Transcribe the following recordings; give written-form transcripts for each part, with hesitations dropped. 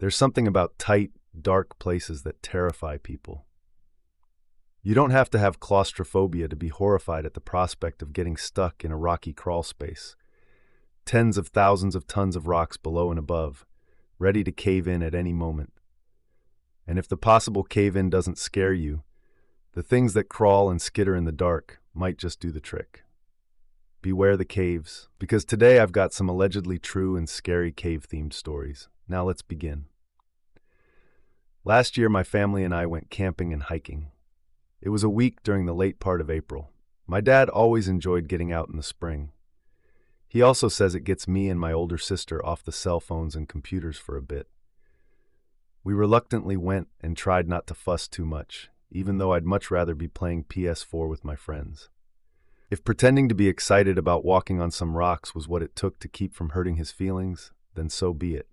There's something about tight, dark places that terrify people. You don't have to have claustrophobia to be horrified at the prospect of getting stuck in a rocky crawl space. Tens of thousands of tons of rocks below and above, ready to cave in at any moment. And if the possible cave-in doesn't scare you, the things that crawl and skitter in the dark might just do the trick. Beware the caves, because today I've got some allegedly true and scary cave-themed stories. Now let's begin. Last year, my family and I went camping and hiking. It was a week during the late part of April. My dad always enjoyed getting out in the spring. He also says it gets me and my older sister off the cell phones and computers for a bit. We reluctantly went and tried not to fuss too much, even though I'd much rather be playing PS4 with my friends. If pretending to be excited about walking on some rocks was what it took to keep from hurting his feelings, then so be it.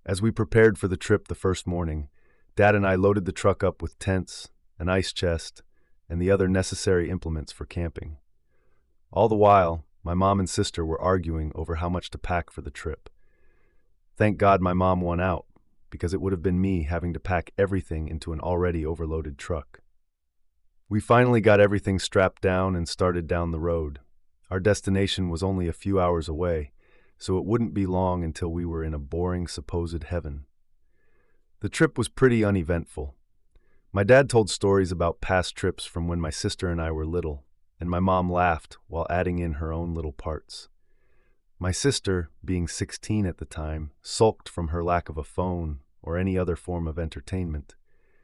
As we prepared for the trip the first morning, Dad and I loaded the truck up with tents, an ice chest, and the other necessary implements for camping. All the while, my mom and sister were arguing over how much to pack for the trip. Thank God my mom won out, because it would have been me having to pack everything into an already overloaded truck. We finally got everything strapped down and started down the road. Our destination was only a few hours away, so it wouldn't be long until we were in a boring supposed heaven. The trip was pretty uneventful. My dad told stories about past trips from when my sister and I were little, and my mom laughed while adding in her own little parts. My sister, being 16 at the time, sulked from her lack of a phone or any other form of entertainment,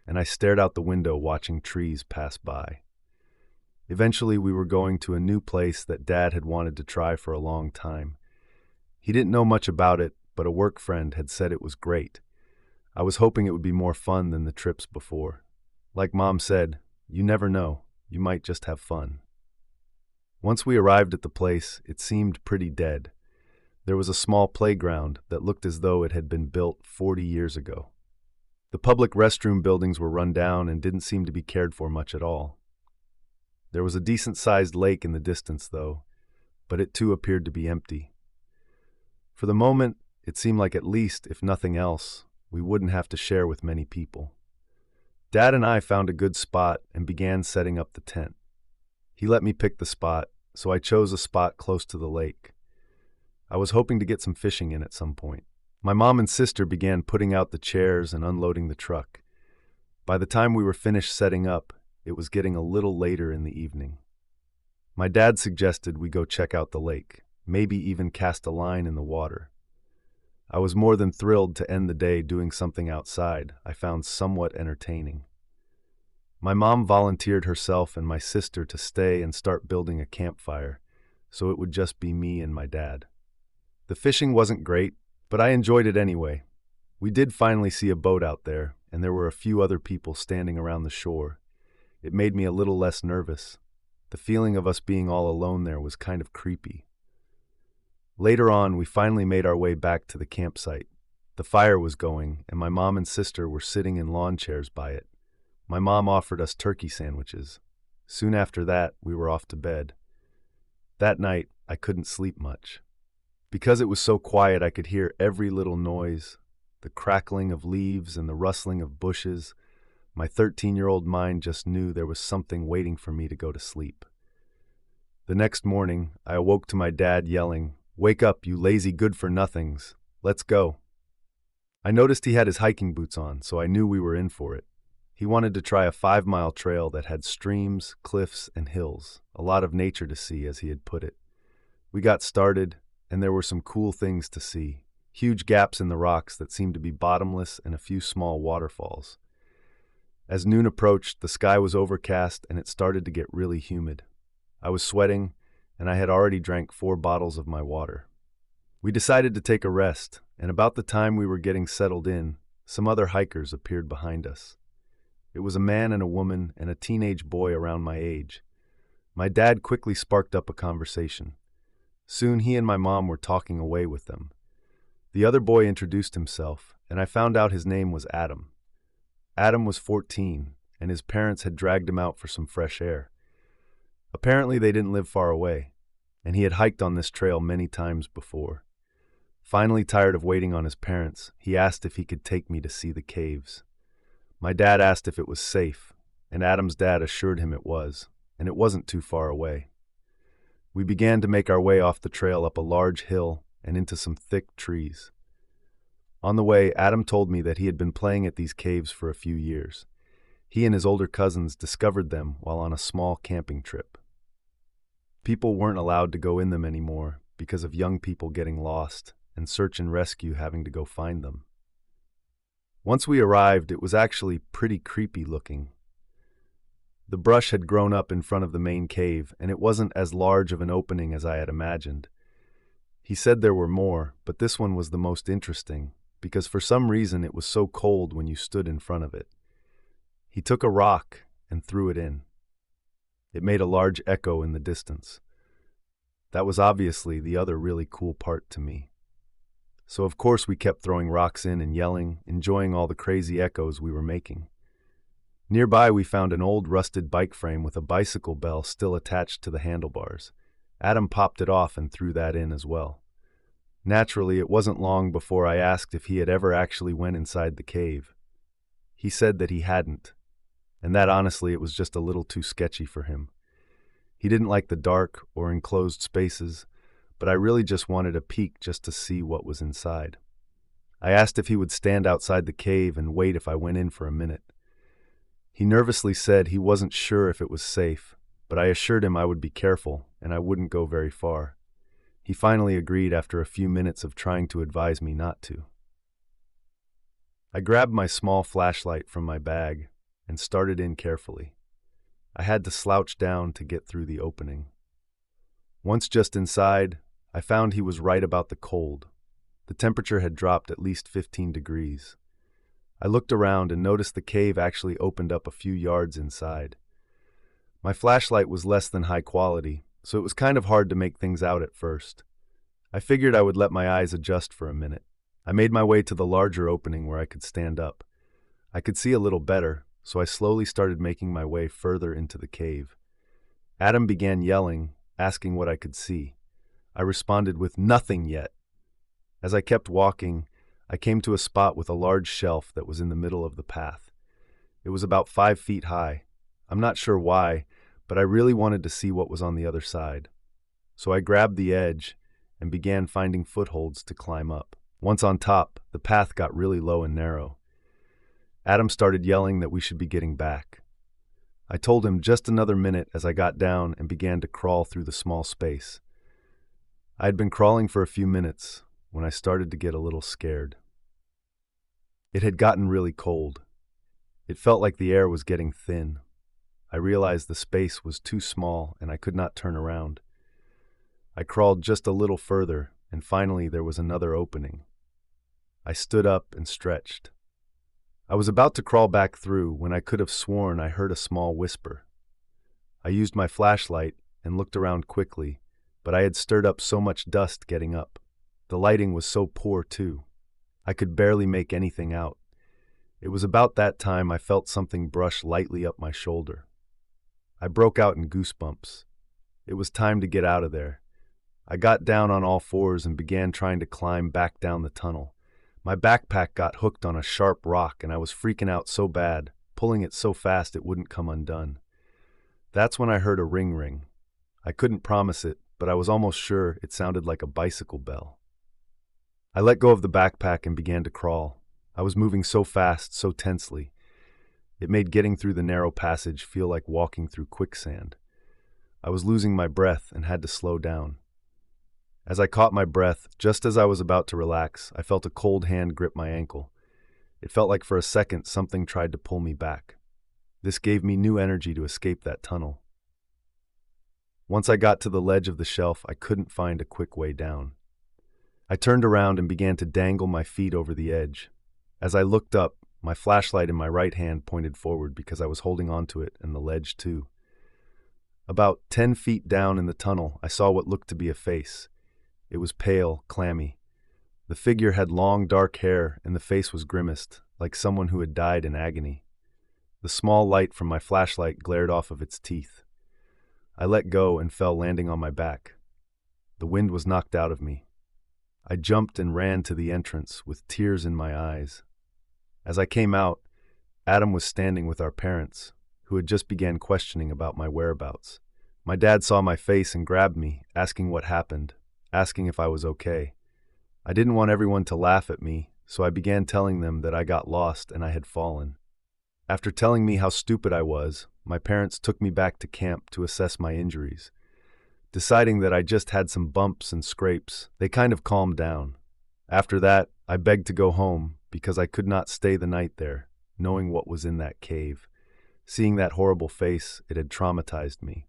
and I stared out the window watching trees pass by. Eventually, we were going to a new place that Dad had wanted to try for a long time. He didn't know much about it, but a work friend had said it was great. I was hoping it would be more fun than the trips before. Like Mom said, you never know, you might just have fun. Once we arrived at the place, it seemed pretty dead. There was a small playground that looked as though it had been built 40 years ago. The public restroom buildings were run down and didn't seem to be cared for much at all. There was a decent-sized lake in the distance, though, but it too appeared to be empty. For the moment, it seemed like at least, if nothing else, we wouldn't have to share with many people. Dad and I found a good spot and began setting up the tent. He let me pick the spot, so I chose a spot close to the lake. I was hoping to get some fishing in at some point. My mom and sister began putting out the chairs and unloading the truck. By the time we were finished setting up, it was getting a little later in the evening. My dad suggested we go check out the lake, maybe even cast a line in the water. I was more than thrilled to end the day doing something outside I found somewhat entertaining. My mom volunteered herself and my sister to stay and start building a campfire, so it would just be me and my dad. The fishing wasn't great, but I enjoyed it anyway. We did finally see a boat out there, and there were a few other people standing around the shore. It made me a little less nervous. The feeling of us being all alone there was kind of creepy. Later on, we finally made our way back to the campsite. The fire was going, and my mom and sister were sitting in lawn chairs by it. My mom offered us turkey sandwiches. Soon after that, we were off to bed. That night, I couldn't sleep much. Because it was so quiet, I could hear every little noise, the crackling of leaves and the rustling of bushes. My 13-year-old mind just knew there was something waiting for me to go to sleep. The next morning, I awoke to my dad yelling, "Wake up, you lazy good-for-nothings. Let's go." I noticed he had his hiking boots on, so I knew we were in for it. He wanted to try a 5-mile trail that had streams, cliffs, and hills, a lot of nature to see, as he had put it. We got started, and there were some cool things to see. Huge gaps in the rocks that seemed to be bottomless and a few small waterfalls. As noon approached, the sky was overcast and it started to get really humid. I was sweating, and I had already drank 4 bottles of my water. We decided to take a rest, and about the time we were getting settled in, some other hikers appeared behind us. It was a man and a woman and a teenage boy around my age. My dad quickly sparked up a conversation. Soon he and my mom were talking away with them. The other boy introduced himself, and I found out his name was Adam. Adam was 14, and his parents had dragged him out for some fresh air. Apparently they didn't live far away, and he had hiked on this trail many times before. Finally tired of waiting on his parents, he asked if he could take me to see the caves. My dad asked if it was safe, and Adam's dad assured him it was, and it wasn't too far away. We began to make our way off the trail up a large hill and into some thick trees. On the way, Adam told me that he had been playing at these caves for a few years. He and his older cousins discovered them while on a small camping trip. People weren't allowed to go in them anymore because of young people getting lost and search and rescue having to go find them. Once we arrived, it was actually pretty creepy looking. The brush had grown up in front of the main cave, and it wasn't as large of an opening as I had imagined. He said there were more, but this one was the most interesting, because for some reason it was so cold when you stood in front of it. He took a rock and threw it in. It made a large echo in the distance. That was obviously the other really cool part to me. So of course we kept throwing rocks in and yelling, enjoying all the crazy echoes we were making. Nearby we found an old rusted bike frame with a bicycle bell still attached to the handlebars. Adam popped it off and threw that in as well. Naturally, it wasn't long before I asked if he had ever actually went inside the cave. He said that he hadn't, and that honestly it was just a little too sketchy for him. He didn't like the dark or enclosed spaces, but I really just wanted a peek just to see what was inside. I asked if he would stand outside the cave and wait if I went in for a minute. He nervously said he wasn't sure if it was safe, but I assured him I would be careful and I wouldn't go very far. He finally agreed after a few minutes of trying to advise me not to. I grabbed my small flashlight from my bag and started in carefully. I had to slouch down to get through the opening. Once just inside, I found he was right about the cold. The temperature had dropped at least 15 degrees. I looked around and noticed the cave actually opened up a few yards inside. My flashlight was less than high quality, so it was kind of hard to make things out at first. I figured I would let my eyes adjust for a minute. I made my way to the larger opening where I could stand up. I could see a little better, so I slowly started making my way further into the cave. Adam began yelling, asking what I could see. I responded with nothing yet. As I kept walking, I came to a spot with a large shelf that was in the middle of the path. It was about 5 feet high. I'm not sure why, but I really wanted to see what was on the other side. So I grabbed the edge and began finding footholds to climb up. Once on top, the path got really low and narrow. Adam started yelling that we should be getting back. I told him just another minute as I got down and began to crawl through the small space. I had been crawling for a few minutes when I started to get a little scared. It had gotten really cold. It felt like the air was getting thin. I realized the space was too small and I could not turn around. I crawled just a little further, and finally there was another opening. I stood up and stretched. I was about to crawl back through when I could have sworn I heard a small whisper. I used my flashlight and looked around quickly, but I had stirred up so much dust getting up. The lighting was so poor, too. I could barely make anything out. It was about that time I felt something brush lightly up my shoulder. I broke out in goosebumps. It was time to get out of there. I got down on all fours and began trying to climb back down the tunnel. My backpack got hooked on a sharp rock and I was freaking out so bad, pulling it so fast it wouldn't come undone. That's when I heard a ring. I couldn't promise it, but I was almost sure it sounded like a bicycle bell. I let go of the backpack and began to crawl. I was moving so fast, so tensely. It made getting through the narrow passage feel like walking through quicksand. I was losing my breath and had to slow down. As I caught my breath, just as I was about to relax, I felt a cold hand grip my ankle. It felt like for a second something tried to pull me back. This gave me new energy to escape that tunnel. Once I got to the ledge of the shelf, I couldn't find a quick way down. I turned around and began to dangle my feet over the edge. As I looked up, my flashlight in my right hand pointed forward because I was holding onto it and the ledge too. About 10 feet down in the tunnel, I saw what looked to be a face. It was pale, clammy. The figure had long, dark hair, and the face was grimaced, like someone who had died in agony. The small light from my flashlight glared off of its teeth. I let go and fell landing on my back. The wind was knocked out of me. I jumped and ran to the entrance with tears in my eyes. As I came out, Adam was standing with our parents, who had just began questioning about my whereabouts. My dad saw my face and grabbed me, asking what happened, asking if I was okay. I didn't want everyone to laugh at me, so I began telling them that I got lost and I had fallen. After telling me how stupid I was, my parents took me back to camp to assess my injuries. Deciding that I just had some bumps and scrapes, they kind of calmed down. After that, I begged to go home because I could not stay the night there, knowing what was in that cave. Seeing that horrible face, it had traumatized me.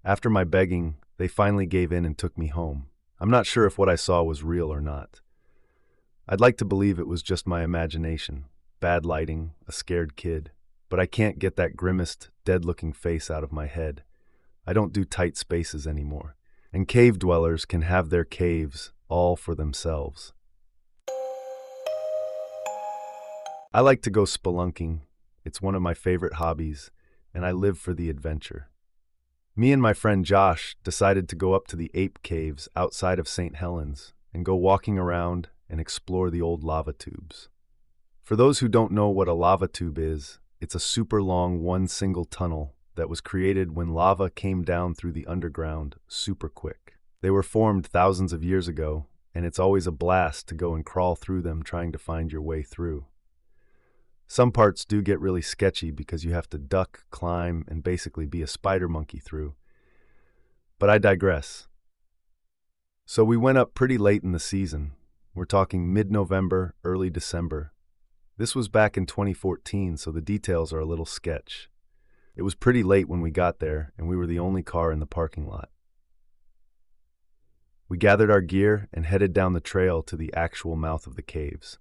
After my begging, they finally gave in and took me home. I'm not sure if what I saw was real or not. I'd like to believe it was just my imagination, bad lighting, a scared kid, but I can't get that grimaced, dead-looking face out of my head. I don't do tight spaces anymore, and cave dwellers can have their caves all for themselves. I like to go spelunking. It's one of my favorite hobbies, and I live for the adventure. Me and my friend Josh decided to go up to the ape caves outside of St. Helens and go walking around and explore the old lava tubes. For those who don't know what a lava tube is, it's a super long one single tunnel that was created when lava came down through the underground super quick. They were formed thousands of years ago, and it's always a blast to go and crawl through them trying to find your way through. Some parts do get really sketchy because you have to duck, climb, and basically be a spider monkey through. But I digress. So we went up pretty late in the season. We're talking mid-November, early December. This was back in 2014, so the details are a little sketch. It was pretty late when we got there, and we were the only car in the parking lot. We gathered our gear and headed down the trail to the actual mouth of the caves.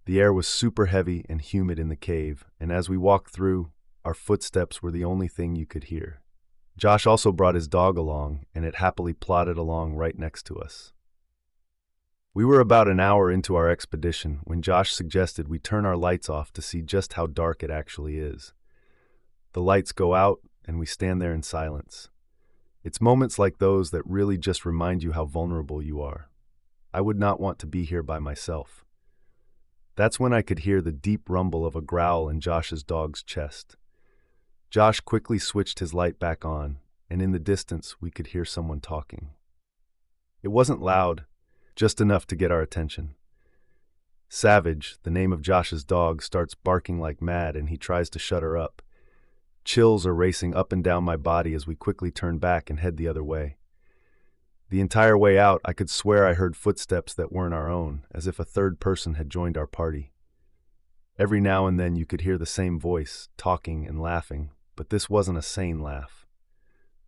The air was super heavy and humid in the cave, and as we walked through, our footsteps were the only thing you could hear. Josh also brought his dog along, and it happily plodded along right next to us. We were about an hour into our expedition when Josh suggested we turn our lights off to see just how dark it actually is. The lights go out, and we stand there in silence. It's moments like those that really just remind you how vulnerable you are. I would not want to be here by myself. That's when I could hear the deep rumble of a growl in Josh's dog's chest. Josh quickly switched his light back on, and in the distance we could hear someone talking. It wasn't loud, just enough to get our attention. Savage, the name of Josh's dog, starts barking like mad and he tries to shut her up. Chills are racing up and down my body as we quickly turn back and head the other way. The entire way out, I could swear I heard footsteps that weren't our own, as if a third person had joined our party. Every now and then you could hear the same voice, talking and laughing, but this wasn't a sane laugh.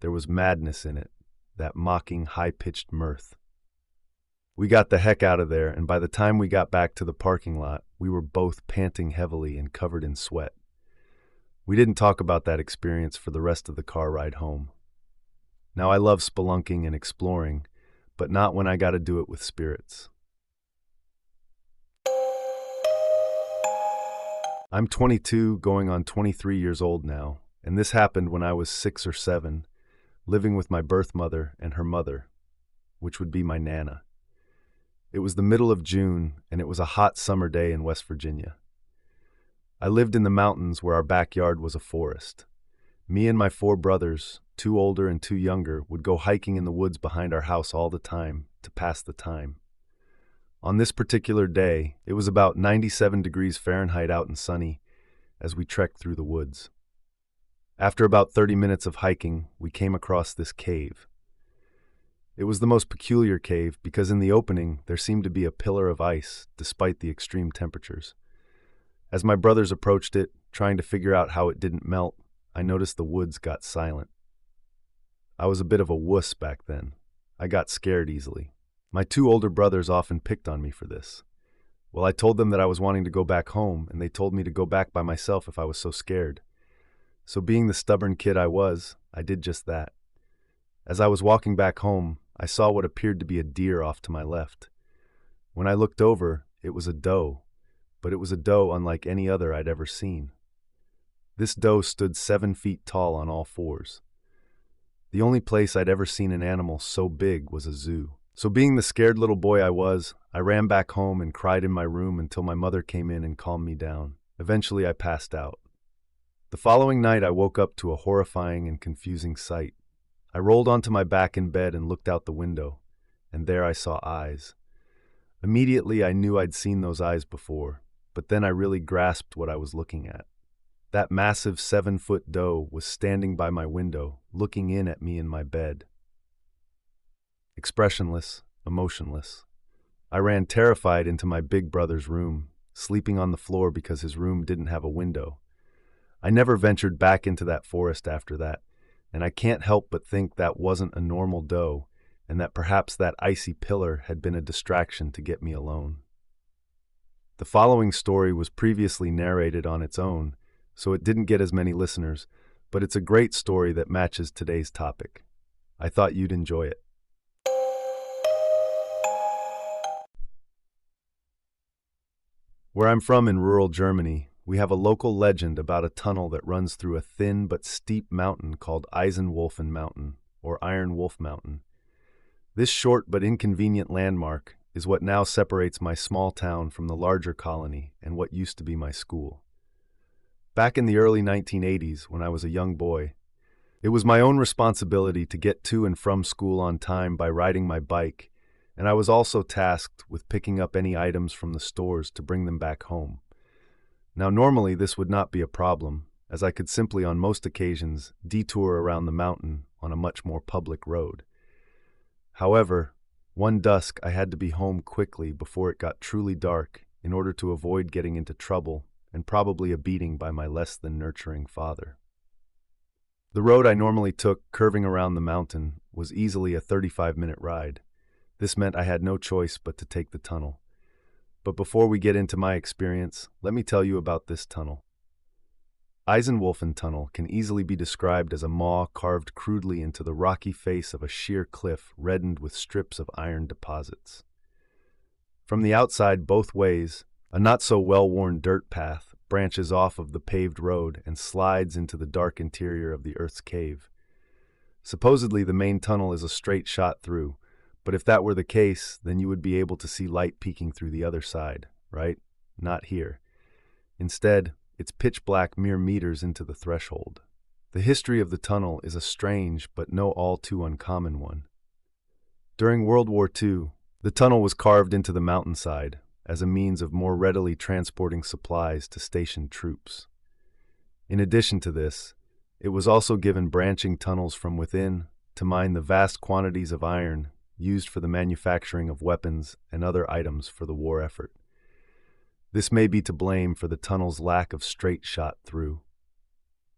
There was madness in it, that mocking, high-pitched mirth. We got the heck out of there, and by the time we got back to the parking lot, we were both panting heavily and covered in sweat. We didn't talk about that experience for the rest of the car ride home. Now I love spelunking and exploring, but not when I gotta do it with spirits. I'm 22, going on 23 years old now, and this happened when I was 6 or 7, living with my birth mother and her mother, which would be my Nana. It was the middle of June, and it was a hot summer day in West Virginia. I lived in the mountains where our backyard was a forest. Me and my 4 brothers, 2 older and 2 younger, would go hiking in the woods behind our house all the time to pass the time. On this particular day, it was about 97 degrees Fahrenheit out and sunny as we trekked through the woods. After about 30 minutes of hiking, we came across this cave. It was the most peculiar cave because in the opening there seemed to be a pillar of ice despite the extreme temperatures. As my brothers approached it, trying to figure out how it didn't melt, I noticed the woods got silent. I was a bit of a wuss back then. I got scared easily. My 2 older brothers often picked on me for this. Well, I told them that I was wanting to go back home, and they told me to go back by myself if I was so scared. So being the stubborn kid I was, I did just that. As I was walking back home, I saw what appeared to be a deer off to my left. When I looked over, it was a doe, but it was a doe unlike any other I'd ever seen. This doe stood 7 feet tall on all 4s. The only place I'd ever seen an animal so big was a zoo. So being the scared little boy I was, I ran back home and cried in my room until my mother came in and calmed me down. Eventually I passed out. The following night I woke up to a horrifying and confusing sight. I rolled onto my back in bed and looked out the window, and there I saw eyes. Immediately I knew I'd seen those eyes before, but then I really grasped what I was looking at. That massive 7-foot doe was standing by my window, looking in at me in my bed. Expressionless, emotionless. I ran terrified into my big brother's room, sleeping on the floor because his room didn't have a window. I never ventured back into that forest after that, and I can't help but think that wasn't a normal doe, and that perhaps that icy pillar had been a distraction to get me alone. The following story was previously narrated on its own, so it didn't get as many listeners, but it's a great story that matches today's topic. I thought you'd enjoy it. Where I'm from in rural Germany, we have a local legend about a tunnel that runs through a thin but steep mountain called Eisenwolfen Mountain, or Iron Wolf Mountain. This short but inconvenient landmark is what now separates my small town from the larger colony and what used to be my school. Back in the early 1980s, when I was a young boy, it was my own responsibility to get to and from school on time by riding my bike, and I was also tasked with picking up any items from the stores to bring them back home. Now, normally this would not be a problem, as I could simply on most occasions detour around the mountain on a much more public road. However, one dusk I had to be home quickly before it got truly dark in order to avoid getting into trouble and probably a beating by my less than nurturing father. The road I normally took, curving around the mountain, was easily a 35-minute ride. This meant I had no choice but to take the tunnel. But before we get into my experience, let me tell you about this tunnel. Eisenwolfen Tunnel can easily be described as a maw carved crudely into the rocky face of a sheer cliff reddened with strips of iron deposits. From the outside both ways, a not-so-well-worn dirt path branches off of the paved road and slides into the dark interior of the Earth's cave. Supposedly the main tunnel is a straight shot through, but if that were the case, then you would be able to see light peeking through the other side, right? Not here. Instead, it's pitch black mere meters into the threshold. The history of the tunnel is a strange but no all too uncommon one. During World War II, the tunnel was carved into the mountainside as a means of more readily transporting supplies to stationed troops. In addition to this, it was also given branching tunnels from within to mine the vast quantities of iron used for the manufacturing of weapons and other items for the war effort. This may be to blame for the tunnel's lack of straight shot through,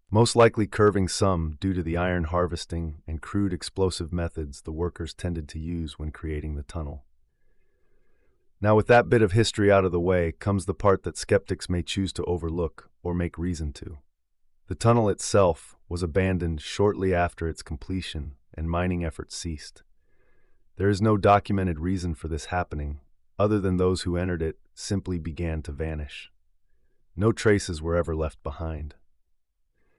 most likely curving some due to the iron harvesting and crude explosive methods the workers tended to use when creating the tunnel. Now, with that bit of history out of the way comes the part that skeptics may choose to overlook or make reason to. The tunnel itself was abandoned shortly after its completion and mining efforts ceased. There is no documented reason for this happening, other than those who entered it simply began to vanish. No traces were ever left behind.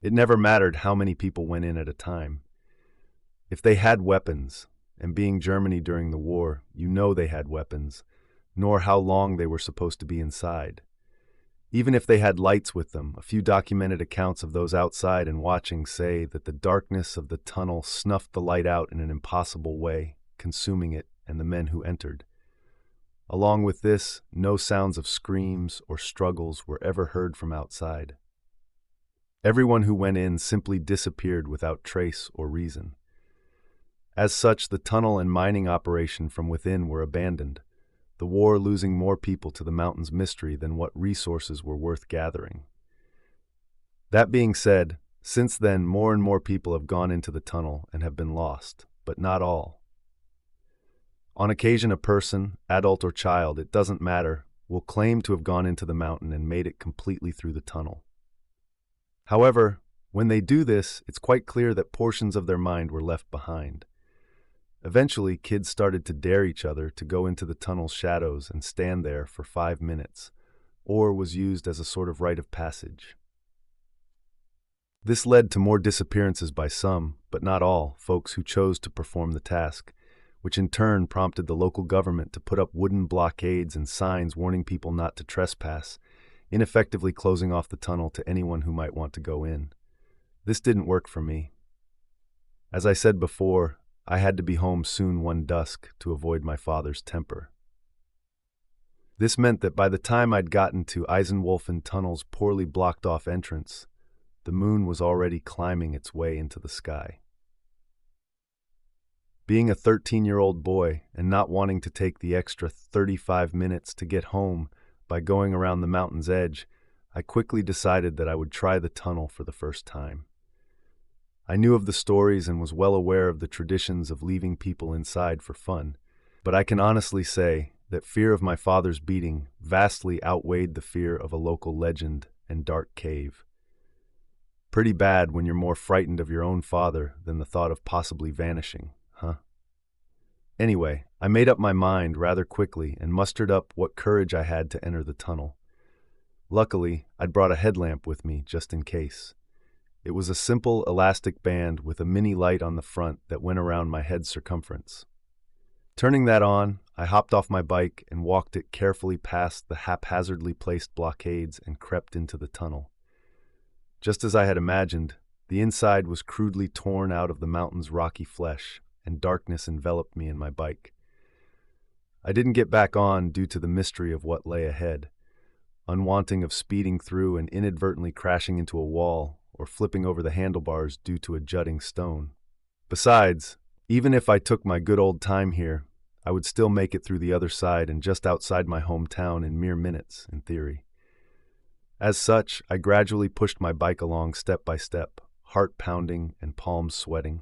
It never mattered how many people went in at a time. If they had weapons, and being Germany during the war, you know they had weapons, nor how long they were supposed to be inside. Even if they had lights with them, a few documented accounts of those outside and watching say that the darkness of the tunnel snuffed the light out in an impossible way, consuming it and the men who entered. Along with this, no sounds of screams or struggles were ever heard from outside. Everyone who went in simply disappeared without trace or reason. As such, the tunnel and mining operation from within were abandoned, the war losing more people to the mountain's mystery than what resources were worth gathering. That being said, since then more and more people have gone into the tunnel and have been lost, but not all. On occasion, a person, adult or child, it doesn't matter, will claim to have gone into the mountain and made it completely through the tunnel. However, when they do this, it's quite clear that portions of their mind were left behind. Eventually, kids started to dare each other to go into the tunnel's shadows and stand there for 5 minutes, or was used as a sort of rite of passage. This led to more disappearances by some, but not all, folks who chose to perform the task, which in turn prompted the local government to put up wooden blockades and signs warning people not to trespass, ineffectively closing off the tunnel to anyone who might want to go in. This didn't work for me. As I said before, I had to be home soon one dusk to avoid my father's temper. This meant that by the time I'd gotten to Eisenwolfen Tunnel's poorly blocked-off entrance, the moon was already climbing its way into the sky. Being a 13-year-old boy and not wanting to take the extra 35 minutes to get home by going around the mountain's edge, I quickly decided that I would try the tunnel for the first time. I knew of the stories and was well aware of the traditions of leaving people inside for fun, but I can honestly say that fear of my father's beating vastly outweighed the fear of a local legend and dark cave. Pretty bad when you're more frightened of your own father than the thought of possibly vanishing, huh? Anyway, I made up my mind rather quickly and mustered up what courage I had to enter the tunnel. Luckily, I'd brought a headlamp with me just in case. It was a simple elastic band with a mini light on the front that went around my head circumference. Turning that on, I hopped off my bike and walked it carefully past the haphazardly placed blockades and crept into the tunnel. Just as I had imagined, the inside was crudely torn out of the mountain's rocky flesh, and darkness enveloped me and my bike. I didn't get back on due to the mystery of what lay ahead, unwanting of speeding through and inadvertently crashing into a wall or flipping over the handlebars due to a jutting stone. Besides, even if I took my good old time here, I would still make it through the other side and just outside my hometown in mere minutes, in theory. As such, I gradually pushed my bike along step by step, heart pounding and palms sweating.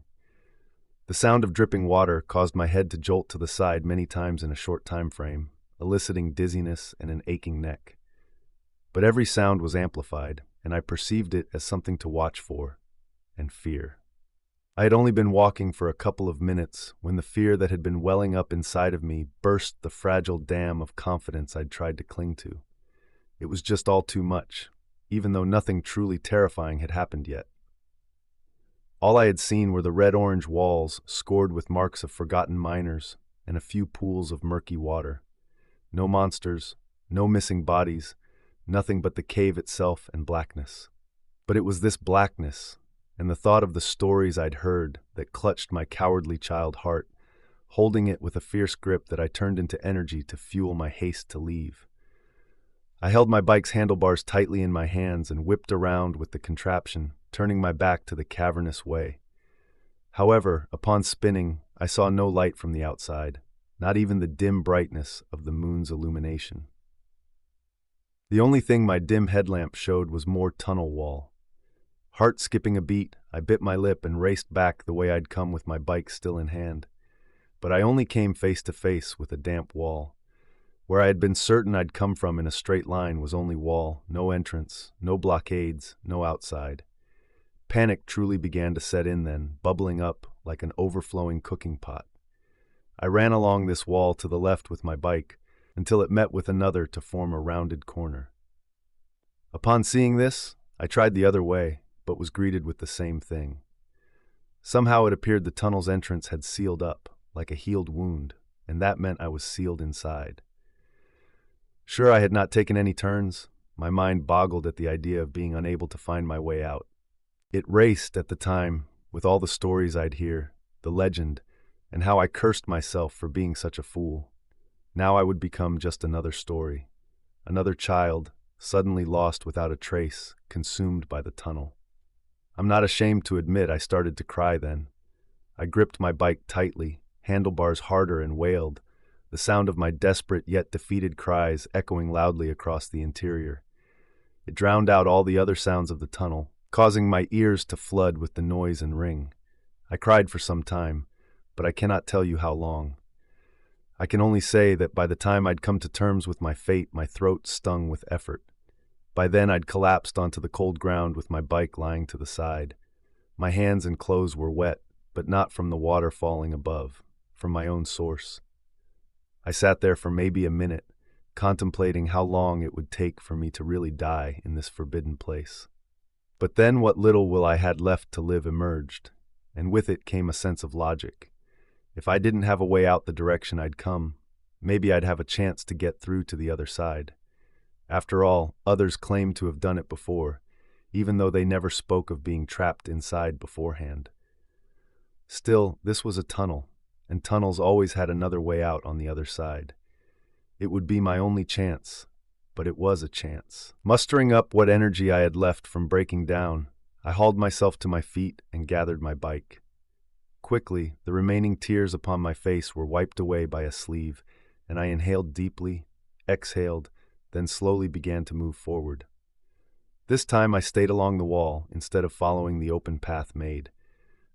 The sound of dripping water caused my head to jolt to the side many times in a short time frame, eliciting dizziness and an aching neck. But every sound was amplified, and I perceived it as something to watch for and fear. I had only been walking for a couple of minutes when the fear that had been welling up inside of me burst the fragile dam of confidence I'd tried to cling to. It was just all too much, even though nothing truly terrifying had happened yet. All I had seen were the red-orange walls scored with marks of forgotten miners and a few pools of murky water. No monsters, no missing bodies, nothing but the cave itself and blackness. But it was this blackness, and the thought of the stories I'd heard that clutched my cowardly child heart, holding it with a fierce grip that I turned into energy to fuel my haste to leave. I held my bike's handlebars tightly in my hands and whipped around with the contraption, turning my back to the cavernous way. However, upon spinning, I saw no light from the outside, not even the dim brightness of the moon's illumination. The only thing my dim headlamp showed was more tunnel wall. Heart skipping a beat, I bit my lip and raced back the way I'd come with my bike still in hand. But I only came face to face with a damp wall. Where I had been certain I'd come from in a straight line was only wall, no entrance, no blockades, no outside. Panic truly began to set in then, bubbling up like an overflowing cooking pot. I ran along this wall to the left with my bike until it met with another to form a rounded corner. Upon seeing this, I tried the other way, but was greeted with the same thing. Somehow it appeared the tunnel's entrance had sealed up, like a healed wound, and that meant I was sealed inside. Sure, I had not taken any turns. My mind boggled at the idea of being unable to find my way out. It raced at the time with all the stories I'd hear, the legend, and how I cursed myself for being such a fool. Now I would become just another story, another child, suddenly lost without a trace, consumed by the tunnel. I'm not ashamed to admit I started to cry then. I gripped my bike tightly, handlebars harder, and wailed, the sound of my desperate yet defeated cries echoing loudly across the interior. It drowned out all the other sounds of the tunnel, causing my ears to flood with the noise and ring. I cried for some time, but I cannot tell you how long. I can only say that by the time I'd come to terms with my fate, my throat stung with effort. By then I'd collapsed onto the cold ground with my bike lying to the side. My hands and clothes were wet, but not from the water falling above, from my own source. I sat there for maybe a minute, contemplating how long it would take for me to really die in this forbidden place. But then what little will I had left to live emerged, and with it came a sense of logic. If I didn't have a way out the direction I'd come, maybe I'd have a chance to get through to the other side. After all, others claimed to have done it before, even though they never spoke of being trapped inside beforehand. Still, this was a tunnel, and tunnels always had another way out on the other side. It would be my only chance, but it was a chance. Mustering up what energy I had left from breaking down, I hauled myself to my feet and gathered my bike. Quickly, the remaining tears upon my face were wiped away by a sleeve, and I inhaled deeply, exhaled, then slowly began to move forward. This time I stayed along the wall instead of following the open path made.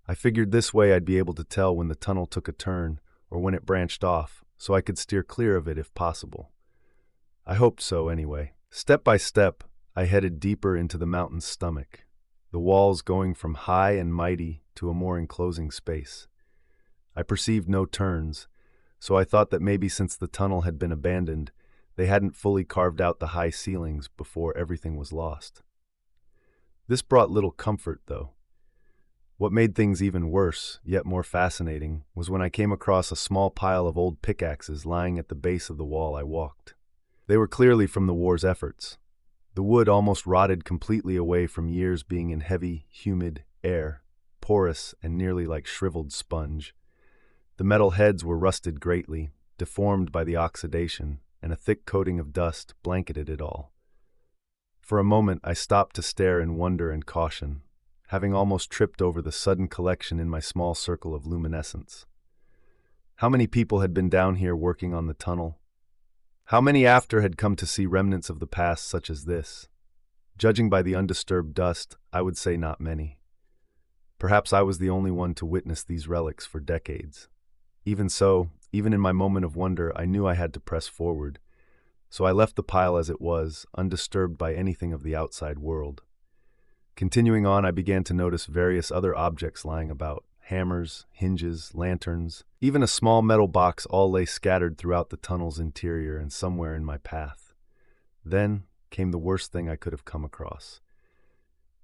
I figured this way I'd be able to tell when the tunnel took a turn or when it branched off, so I could steer clear of it if possible. I hoped so anyway. Step by step, I headed deeper into the mountain's stomach, the walls going from high and mighty to a more enclosing space. I perceived no turns, so I thought that maybe since the tunnel had been abandoned, they hadn't fully carved out the high ceilings before everything was lost. This brought little comfort, though. What made things even worse, yet more fascinating, was when I came across a small pile of old pickaxes lying at the base of the wall I walked. They were clearly from the war's efforts. The wood almost rotted completely away from years being in heavy, humid air, porous and nearly like shriveled sponge. The metal heads were rusted greatly, deformed by the oxidation, and a thick coating of dust blanketed it all. For a moment I stopped to stare in wonder and caution, having almost tripped over the sudden collection in my small circle of luminescence. How many people had been down here working on the tunnel? How many after had come to see remnants of the past such as this? Judging by the undisturbed dust, I would say not many. Perhaps I was the only one to witness these relics for decades. Even so, even in my moment of wonder, I knew I had to press forward, so I left the pile as it was, undisturbed by anything of the outside world. Continuing on, I began to notice various other objects lying about. Hammers, hinges, lanterns, even a small metal box all lay scattered throughout the tunnel's interior and somewhere in my path. Then came the worst thing I could have come across.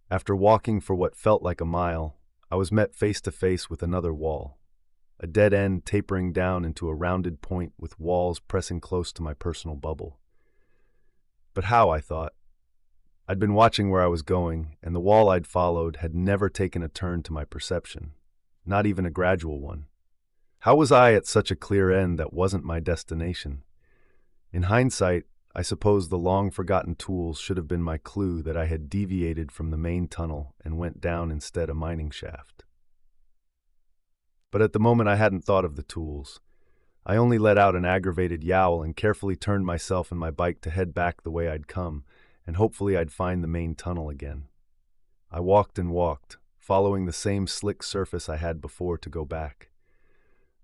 After walking for what felt like a mile, I was met face to face with another wall, a dead end tapering down into a rounded point with walls pressing close to my personal bubble. But how, I thought? I'd been watching where I was going, and the wall I'd followed had never taken a turn to my perception, not even a gradual one. How was I at such a clear end that wasn't my destination? In hindsight, I suppose the long-forgotten tools should have been my clue that I had deviated from the main tunnel and went down instead a mining shaft. But at the moment I hadn't thought of the tools. I only let out an aggravated yowl and carefully turned myself and my bike to head back the way I'd come, and hopefully I'd find the main tunnel again. I walked and walked, following the same slick surface I had before to go back.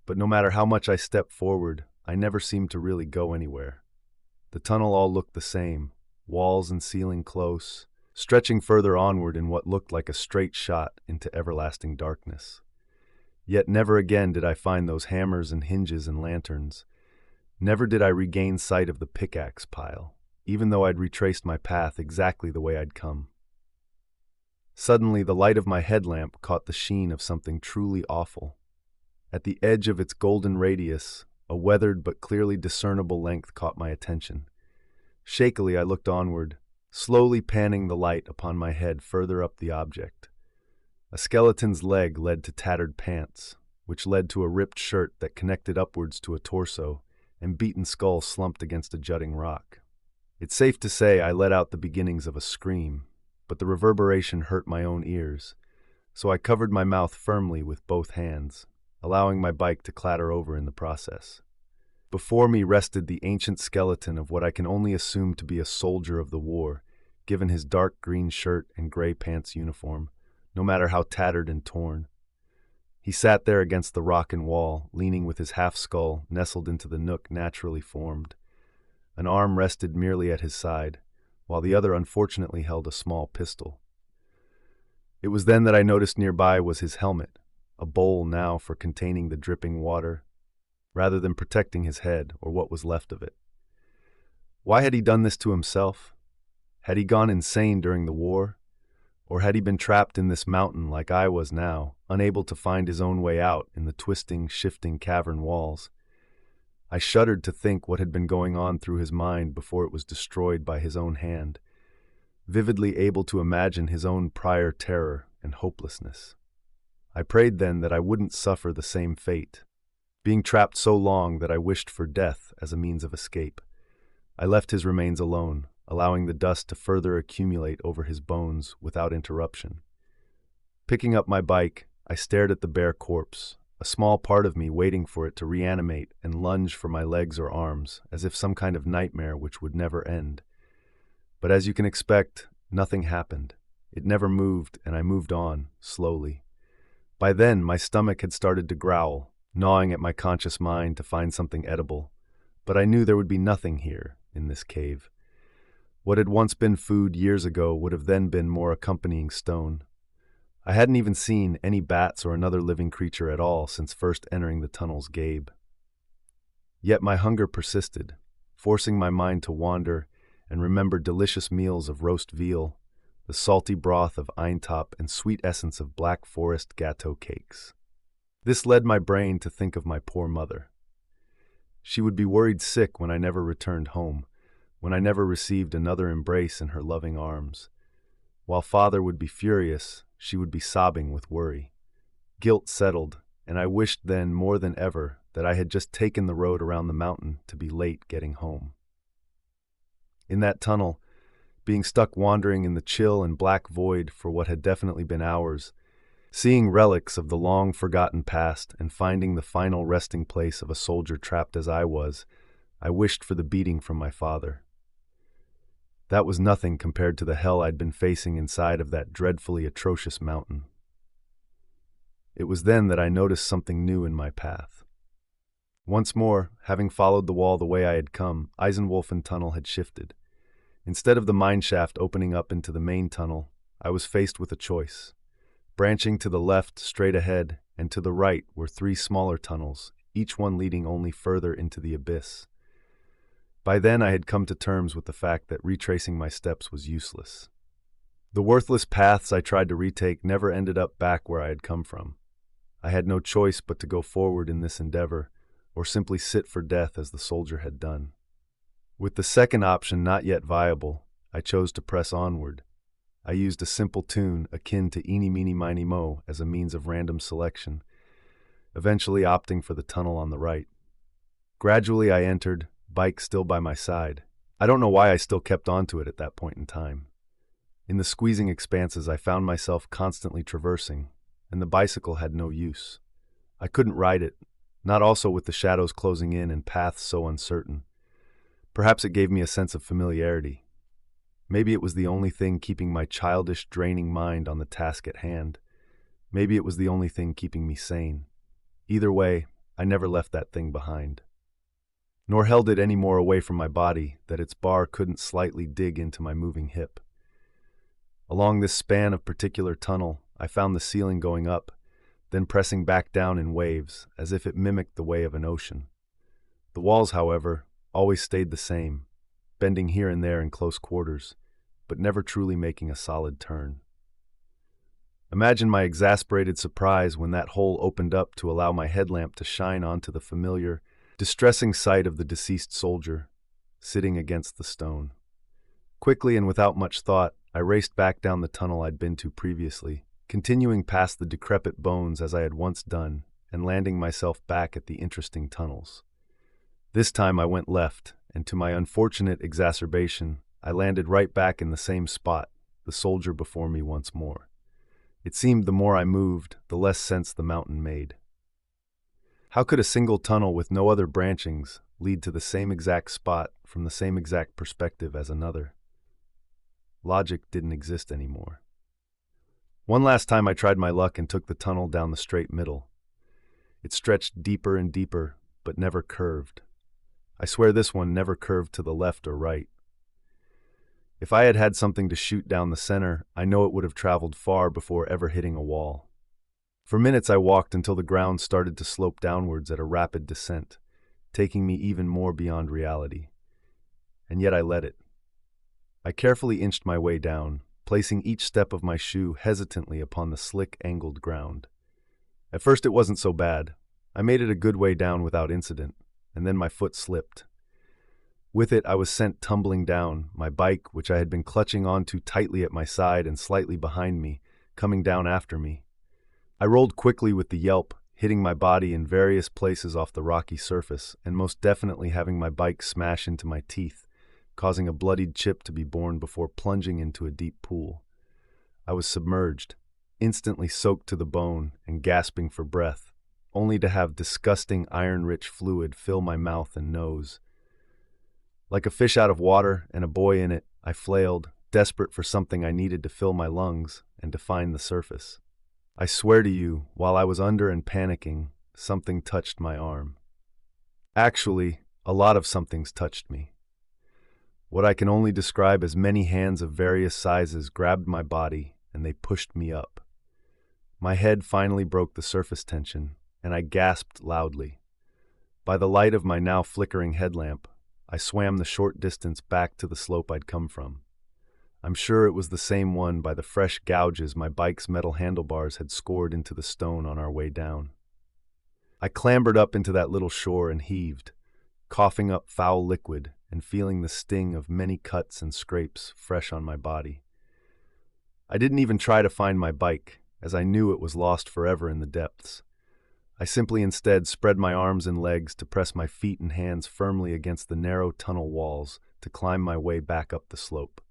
But no matter how much I stepped forward, I never seemed to really go anywhere. The tunnel all looked the same, walls and ceiling close, stretching further onward in what looked like a straight shot into everlasting darkness. Yet never again did I find those hammers and hinges and lanterns. Never did I regain sight of the pickaxe pile, even though I'd retraced my path exactly the way I'd come. Suddenly, the light of my headlamp caught the sheen of something truly awful. At the edge of its golden radius, a weathered but clearly discernible length caught my attention. Shakily, I looked onward, slowly panning the light upon my head further up the object. A skeleton's leg led to tattered pants, which led to a ripped shirt that connected upwards to a torso, and beaten skull slumped against a jutting rock. It's safe to say I let out the beginnings of a scream, but the reverberation hurt my own ears, so I covered my mouth firmly with both hands, allowing my bike to clatter over in the process. Before me rested the ancient skeleton of what I can only assume to be a soldier of the war, given his dark green shirt and gray pants uniform, no matter how tattered and torn. He sat there against the rock and wall, leaning with his half-skull nestled into the nook naturally formed. An arm rested merely at his side, while the other unfortunately held a small pistol. It was then that I noticed nearby was his helmet, a bowl now for containing the dripping water, rather than protecting his head or what was left of it. Why had he done this to himself? Had he gone insane during the war? Or had he been trapped in this mountain like I was now, unable to find his own way out in the twisting, shifting cavern walls? I shuddered to think what had been going on through his mind before it was destroyed by his own hand, vividly able to imagine his own prior terror and hopelessness. I prayed then that I wouldn't suffer the same fate, being trapped so long that I wished for death as a means of escape. I left his remains alone, allowing the dust to further accumulate over his bones without interruption. Picking up my bike, I stared at the bare corpse, a small part of me waiting for it to reanimate and lunge for my legs or arms, as if some kind of nightmare which would never end. But as you can expect, nothing happened. It never moved, and I moved on, slowly. By then, my stomach had started to growl, gnawing at my conscious mind to find something edible. But I knew there would be nothing here, in this cave. What had once been food years ago would have then been more accompanying stone. I hadn't even seen any bats or another living creature at all since first entering the tunnel's gabe. Yet my hunger persisted, forcing my mind to wander and remember delicious meals of roast veal, the salty broth of eintop, and sweet essence of Black Forest gâteau cakes. This led my brain to think of my poor mother. She would be worried sick when I never returned home, when I never received another embrace in her loving arms. While father would be furious, she would be sobbing with worry. Guilt settled, and I wished then more than ever that I had just taken the road around the mountain to be late getting home. In that tunnel, being stuck wandering in the chill and black void for what had definitely been hours, seeing relics of the long-forgotten past and finding the final resting place of a soldier trapped as I was, I wished for the beating from my father. That was nothing compared to the hell I'd been facing inside of that dreadfully atrocious mountain. It was then that I noticed something new in my path. Once more, having followed the wall the way I had come, Eisenwolfen tunnel had shifted. Instead of the mineshaft opening up into the main tunnel, I was faced with a choice. Branching to the left, straight ahead, and to the right were 3 smaller tunnels, each one leading only further into the abyss. By then I had come to terms with the fact that retracing my steps was useless. The worthless paths I tried to retake never ended up back where I had come from. I had no choice but to go forward in this endeavor, or simply sit for death as the soldier had done. With the second option not yet viable, I chose to press onward. I used a simple tune akin to Eeny, Meeny, Miny, Mo as a means of random selection, eventually opting for the tunnel on the right. Gradually I entered, bike still by my side. I don't know why I still kept onto it at that point in time. In the squeezing expanses I found myself constantly traversing, and the bicycle had no use. I couldn't ride it, not also with the shadows closing in and paths so uncertain. Perhaps it gave me a sense of familiarity. Maybe it was the only thing keeping my childish, draining mind on the task at hand. Maybe it was the only thing keeping me sane. Either way, I never left that thing behind. Nor held it any more away from my body that its bar couldn't slightly dig into my moving hip. Along this span of particular tunnel, I found the ceiling going up, then pressing back down in waves, as if it mimicked the way of an ocean. The walls, however, always stayed the same, bending here and there in close quarters, but never truly making a solid turn. Imagine my exasperated surprise when that hole opened up to allow my headlamp to shine onto the familiar, distressing sight of the deceased soldier, sitting against the stone. Quickly and without much thought, I raced back down the tunnel I'd been to previously, continuing past the decrepit bones as I had once done, and landing myself back at the interesting tunnels. This time I went left, and to my unfortunate exacerbation, I landed right back in the same spot, the soldier before me once more. It seemed the more I moved, the less sense the mountain made. How could a single tunnel with no other branchings lead to the same exact spot from the same exact perspective as another? Logic didn't exist anymore. One last time I tried my luck and took the tunnel down the straight middle. It stretched deeper and deeper, but never curved. I swear this one never curved to the left or right. If I had had something to shoot down the center, I know it would have traveled far before ever hitting a wall. For minutes I walked until the ground started to slope downwards at a rapid descent, taking me even more beyond reality. And yet I let it. I carefully inched my way down, placing each step of my shoe hesitantly upon the slick, angled ground. At first it wasn't so bad. I made it a good way down without incident, and then my foot slipped. With it, I was sent tumbling down, my bike, which I had been clutching onto tightly at my side and slightly behind me, coming down after me. I rolled quickly with the yelp, hitting my body in various places off the rocky surface, and most definitely having my bike smash into my teeth, causing a bloodied chip to be born before plunging into a deep pool. I was submerged, instantly soaked to the bone and gasping for breath, only to have disgusting iron-rich fluid fill my mouth and nose. Like a fish out of water and a boy in it, I flailed, desperate for something I needed to fill my lungs and to find the surface. I swear to you, while I was under and panicking, something touched my arm. Actually, a lot of somethings touched me. What I can only describe as many hands of various sizes grabbed my body and they pushed me up. My head finally broke the surface tension, and I gasped loudly. By the light of my now flickering headlamp, I swam the short distance back to the slope I'd come from. I'm sure it was the same one by the fresh gouges my bike's metal handlebars had scored into the stone on our way down. I clambered up into that little shore and heaved, coughing up foul liquid and feeling the sting of many cuts and scrapes fresh on my body. I didn't even try to find my bike, as I knew it was lost forever in the depths. I simply instead spread my arms and legs to press my feet and hands firmly against the narrow tunnel walls to climb my way back up the slope.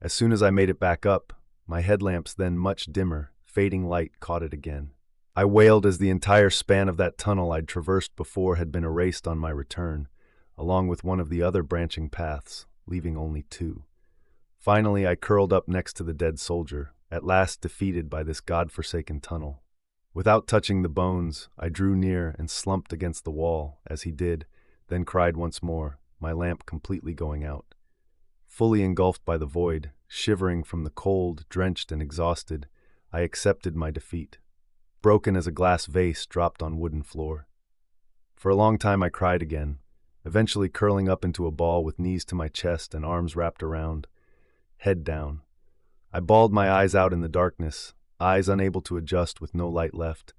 As soon as I made it back up, my headlamp's then much dimmer, fading light caught it again. I wailed as the entire span of that tunnel I'd traversed before had been erased on my return, along with one of the other branching paths, leaving only two. Finally, I curled up next to the dead soldier, at last defeated by this godforsaken tunnel. Without touching the bones, I drew near and slumped against the wall, as he did, then cried once more, my lamp completely going out. Fully engulfed by the void, shivering from the cold, drenched and exhausted, I accepted my defeat. Broken as a glass vase dropped on wooden floor. For a long time I cried again, eventually curling up into a ball with knees to my chest and arms wrapped around, head down. I bawled my eyes out in the darkness, eyes unable to adjust with no light left,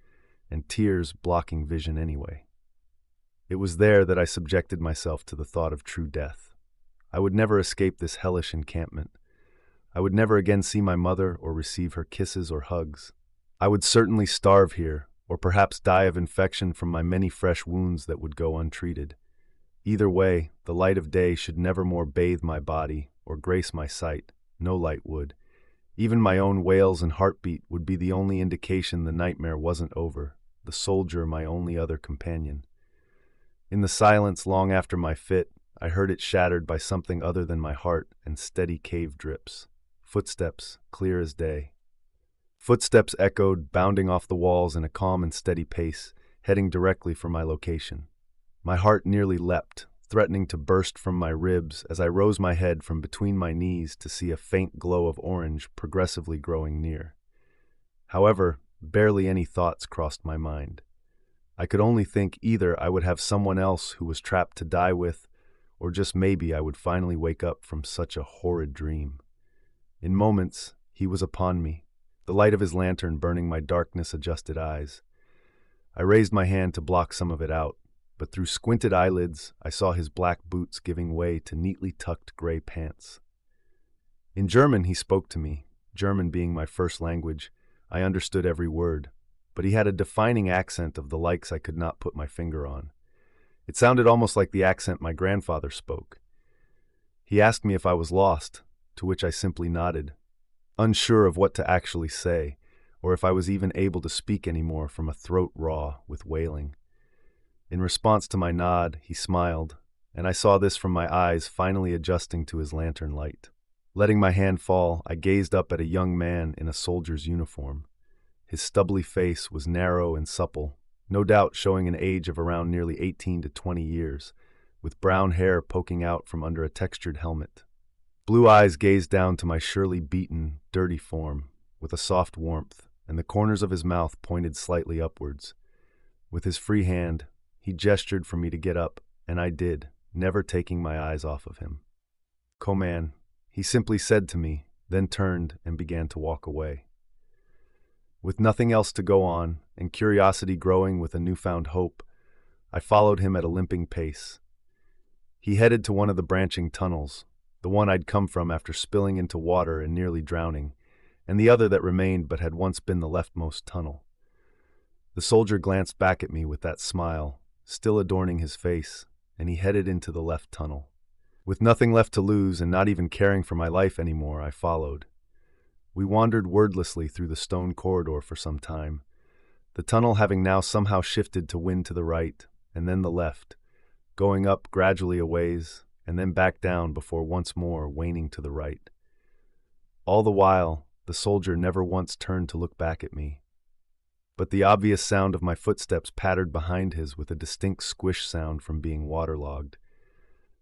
and tears blocking vision anyway. It was there that I subjected myself to the thought of true death. I would never escape this hellish encampment. I would never again see my mother or receive her kisses or hugs. I would certainly starve here, or perhaps die of infection from my many fresh wounds that would go untreated. Either way, the light of day should never more bathe my body or grace my sight. No light would. Even my own wails and heartbeat would be the only indication the nightmare wasn't over, the soldier my only other companion. In the silence long after my fit, I heard it shattered by something other than my heart and steady cave drips. Footsteps, clear as day. Footsteps echoed, bounding off the walls in a calm and steady pace, heading directly for my location. My heart nearly leapt, threatening to burst from my ribs as I rose my head from between my knees to see a faint glow of orange progressively growing near. However, barely any thoughts crossed my mind. I could only think either I would have someone else who was trapped to die with, or just maybe I would finally wake up from such a horrid dream. In moments, he was upon me, the light of his lantern burning my darkness-adjusted eyes. I raised my hand to block some of it out, but through squinted eyelids, I saw his black boots giving way to neatly tucked gray pants. In German he spoke to me, German being my first language. I understood every word, but he had a defining accent of the likes I could not put my finger on. It sounded almost like the accent my grandfather spoke. He asked me if I was lost, to which I simply nodded, unsure of what to actually say, or if I was even able to speak anymore from a throat raw with wailing. In response to my nod, he smiled, and I saw this from my eyes finally adjusting to his lantern light. Letting my hand fall, I gazed up at a young man in a soldier's uniform. His stubbly face was narrow and supple, no doubt showing an age of around nearly 18 to 20 years, with brown hair poking out from under a textured helmet. Blue eyes gazed down to my surely beaten, dirty form, with a soft warmth, and the corners of his mouth pointed slightly upwards. With his free hand, he gestured for me to get up, and I did, never taking my eyes off of him. "Coman," he simply said to me, then turned and began to walk away. With nothing else to go on, and curiosity growing with a newfound hope, I followed him at a limping pace. He headed to one of the branching tunnels, the one I'd come from after spilling into water and nearly drowning, and the other that remained but had once been the leftmost tunnel. The soldier glanced back at me with that smile, still adorning his face, and he headed into the left tunnel. With nothing left to lose and not even caring for my life anymore, I followed. We wandered wordlessly through the stone corridor for some time, the tunnel having now somehow shifted to wind to the right, and then the left, going up gradually a ways, and then back down before once more waning to the right. All the while, the soldier never once turned to look back at me. But the obvious sound of my footsteps pattered behind his with a distinct squish sound from being waterlogged.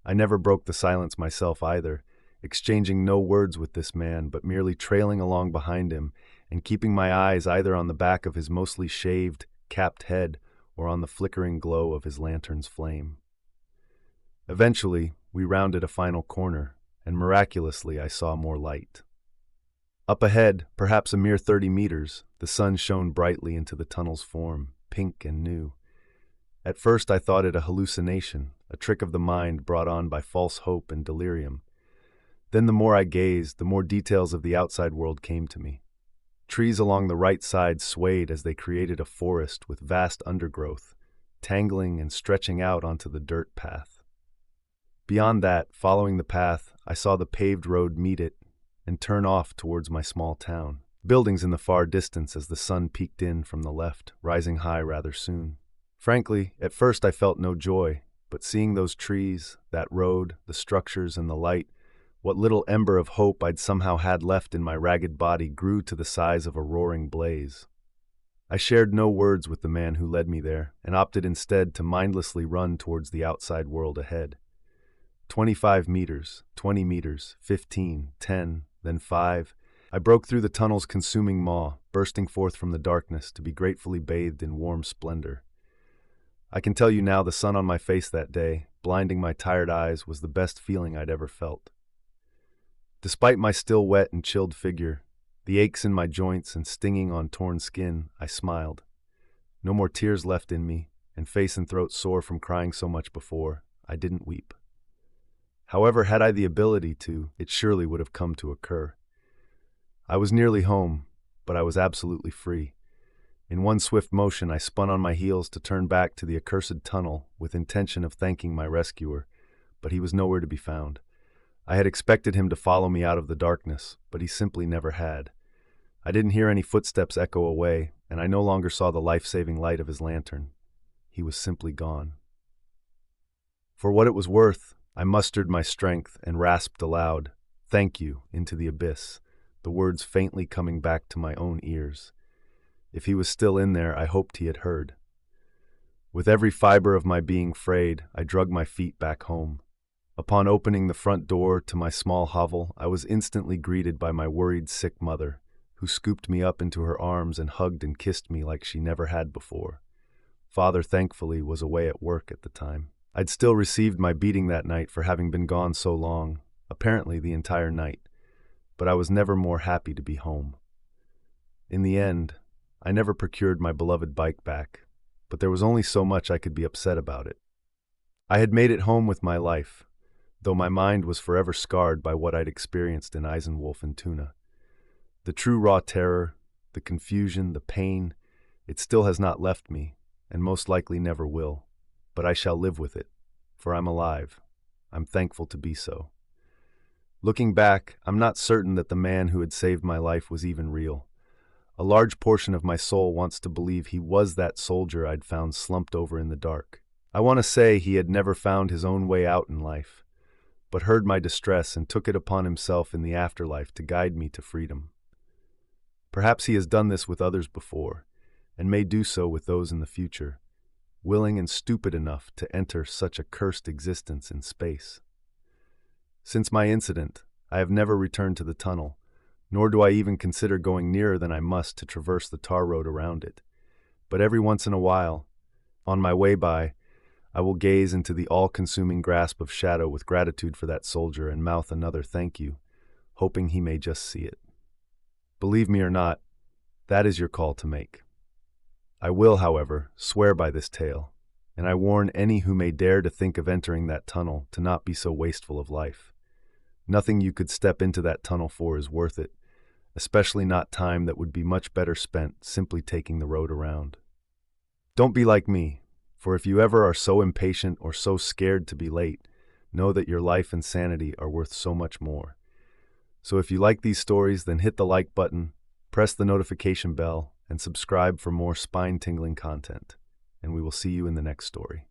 I never broke the silence myself either, exchanging no words with this man, but merely trailing along behind him and keeping my eyes either on the back of his mostly shaved, capped head or on the flickering glow of his lantern's flame. Eventually, we rounded a final corner, and miraculously I saw more light. Up ahead, perhaps a mere 30 meters, the sun shone brightly into the tunnel's form, pink and new. At first I thought it a hallucination, a trick of the mind brought on by false hope and delirium. Then the more I gazed, the more details of the outside world came to me. Trees along the right side swayed as they created a forest with vast undergrowth, tangling and stretching out onto the dirt path. Beyond that, following the path, I saw the paved road meet it and turn off towards my small town. Buildings in the far distance as the sun peeked in from the left, rising high rather soon. Frankly, at first I felt no joy, but seeing those trees, that road, the structures, and the light, what little ember of hope I'd somehow had left in my ragged body grew to the size of a roaring blaze. I shared no words with the man who led me there, and opted instead to mindlessly run towards the outside world ahead. 25 meters, 20 meters, 15, 10, then 5. I broke through the tunnel's consuming maw, bursting forth from the darkness to be gratefully bathed in warm splendor. I can tell you now the sun on my face that day, blinding my tired eyes, was the best feeling I'd ever felt. Despite my still wet and chilled figure, the aches in my joints and stinging on torn skin, I smiled. No more tears left in me, and face and throat sore from crying so much before, I didn't weep. However, had I the ability to, it surely would have come to occur. I was nearly home, but I was absolutely free. In one swift motion, I spun on my heels to turn back to the accursed tunnel with intention of thanking my rescuer, but he was nowhere to be found. I had expected him to follow me out of the darkness, but he simply never had. I didn't hear any footsteps echo away, and I no longer saw the life-saving light of his lantern. He was simply gone. For what it was worth, I mustered my strength and rasped aloud, "Thank you," into the abyss, the words faintly coming back to my own ears. If he was still in there, I hoped he had heard. With every fiber of my being frayed, I drug my feet back home. Upon opening the front door to my small hovel, I was instantly greeted by my worried, sick mother, who scooped me up into her arms and hugged and kissed me like she never had before. Father, thankfully, was away at work at the time. I'd still received my beating that night for having been gone so long, apparently the entire night, but I was never more happy to be home. In the end, I never procured my beloved bike back, but there was only so much I could be upset about it. I had made it home with my life, though my mind was forever scarred by what I'd experienced in Eisenwolf and Tuna. The true raw terror, the confusion, the pain, it still has not left me, and most likely never will. But I shall live with it, for I'm alive. I'm thankful to be so. Looking back, I'm not certain that the man who had saved my life was even real. A large portion of my soul wants to believe he was that soldier I'd found slumped over in the dark. I want to say he had never found his own way out in life, but heard my distress and took it upon himself in the afterlife to guide me to freedom. Perhaps he has done this with others before, and may do so with those in the future, willing and stupid enough to enter such a cursed existence in space. Since my incident, I have never returned to the tunnel, nor do I even consider going nearer than I must to traverse the tar road around it. But every once in a while, on my way by, I will gaze into the all-consuming grasp of shadow with gratitude for that soldier and mouth another thank you, hoping he may just see it. Believe me or not, that is your call to make. I will, however, swear by this tale, and I warn any who may dare to think of entering that tunnel to not be so wasteful of life. Nothing you could step into that tunnel for is worth it, especially not time that would be much better spent simply taking the road around. Don't be like me, for if you ever are so impatient or so scared to be late, know that your life and sanity are worth so much more. So if you like these stories, then hit the like button, press the notification bell, and subscribe for more spine-tingling content. And we will see you in the next story.